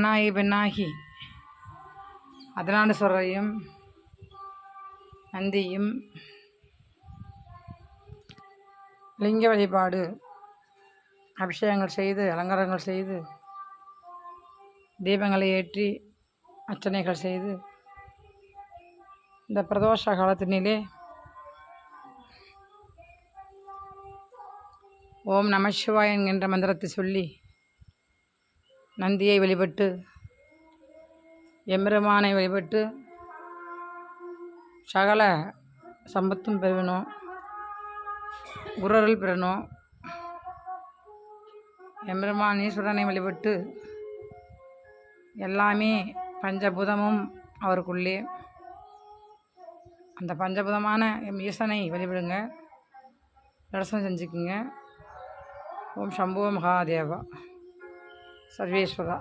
ஆணாகி பெண்ணாகி அர்த்தநாரீஸ்வரரையும் நந்தியும் லிங்க வழிபாடு அபிஷேகங்கள் செய்து அலங்காரங்கள் செய்து தீபங்களை ஏற்றி அர்ச்சனைகள் செய்து இந்த பிரதோஷ காலத்தினிலே ஓம் நம சிவாய என்கின்ற மந்திரத்தை சொல்லி நந்தியை வழிபட்டு எம்பெருமானை வழிபட்டு சகல சம்பத்தும் பெறணும், குருஅருள் பெறணும். எம்பெருமான் ஈஸ்வரனை வழிபட்டு எல்லாமே பஞ்சபூதமும் அவருக்குள்ளே, அந்த பஞ்சபூதமான ஈசனை வழிபடுங்க, தரிசனம் செஞ்சுக்குங்க. ஓம் சம்போ மகாதேவா சர்வேஸ்வரா.